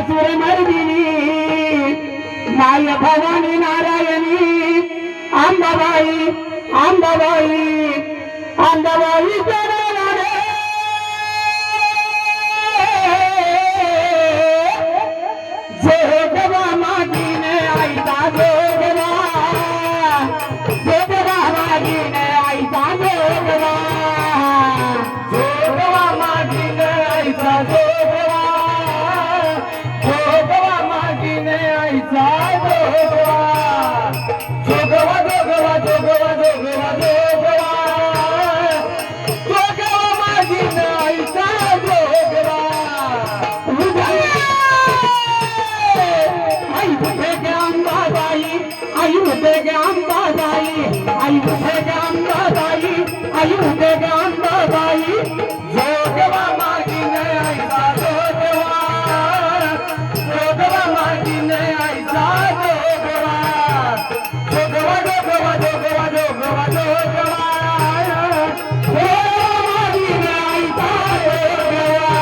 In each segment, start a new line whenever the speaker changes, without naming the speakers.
सुरमर्दिनी माय भवानी नारायणी अंबाबाई अंबाबाई अंबाबाई जोगवा मागीने आईचा जोगवा जोगवा मागीने आईचा जोगवा जोगवा मागीने आईचा जोगवा जोगवा मागीने आईचा जोगवा जोगवा जोगवा जोगवा जोगवा जोगवा जोगवा मागीने आईचा जोगवा आई उठे गे अंबाबाई आई उठे गे अंबाबाई आई उठे गे अंबाबाई जोगवा मागीने आईचा जोगवा जोगवा मागीने आईचा जोगवा जोगवा जोगवा जोगवा जोगवा जोगवा मागीने आईचा जोगवा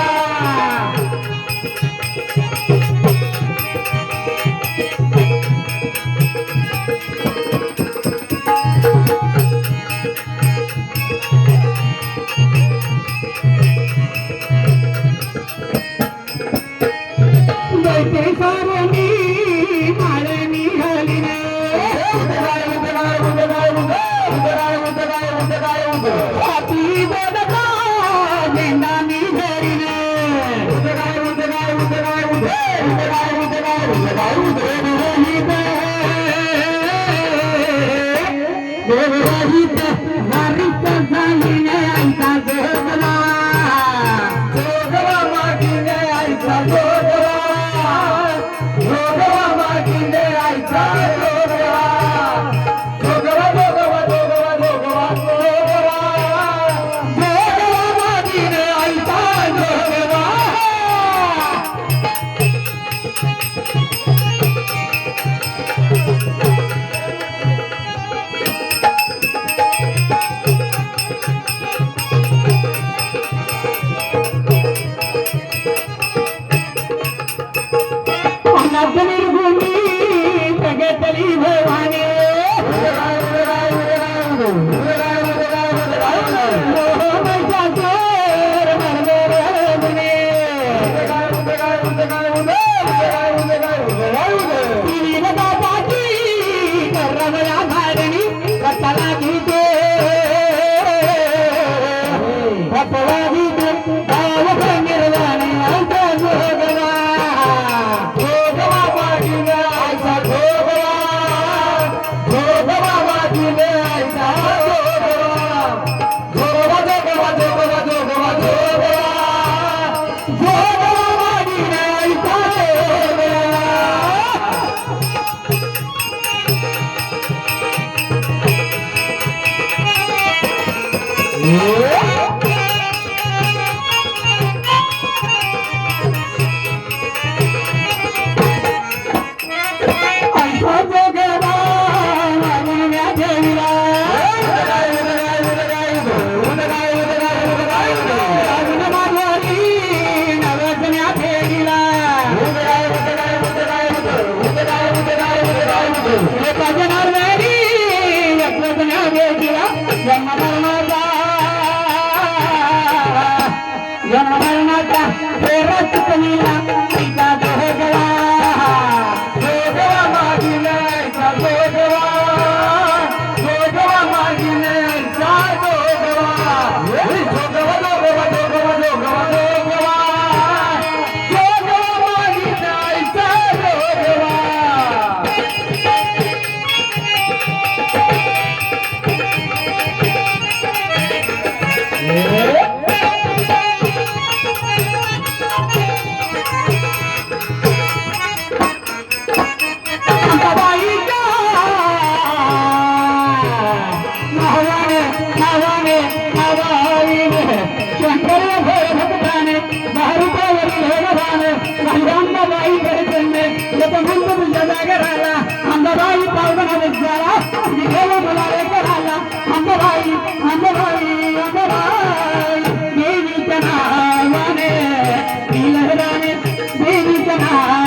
देवीच्या नावाने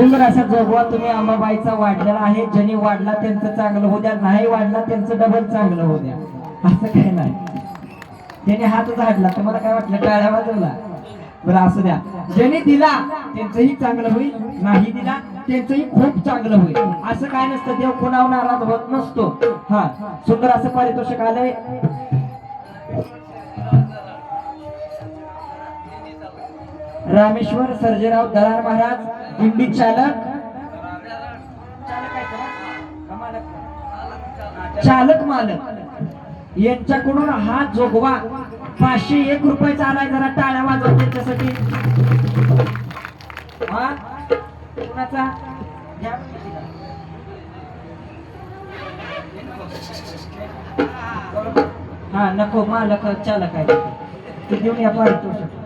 सुंदर असा जोगवा तुम्ही अंबाबाईचा वाढलेला आहे. ज्यांनी वाढला त्यांचं चांगलं होऊ द्या, नाही वाढला त्यांचं डबल चांगलं होऊ द्या, असं काही नाही. त्याने हात झाडला तुम्हाला काय वाटलं, टाळ्या वाजवला, बरं असू द्या. ज्यांनी दिला त्यांचंही चांगलं होईल, नाही दिला त्यांचंही खूप चांगलं होईल. असं काय नसतं, देव कोणावर नाराज होत नसतो. हा सुंदर असं पारितोषिक आलंय. रामेश्वर सर्जेराव दरार महाराज दिंडी चालक मालक यांच्याकडून हा जोगवा 501 रुपयाचा आलाय. जरा टाळ्या वाजवा त्यांच्यासाठी. हा कुणाचा हा नको, मालक चालक आहे ते देऊन या पारितोषिक.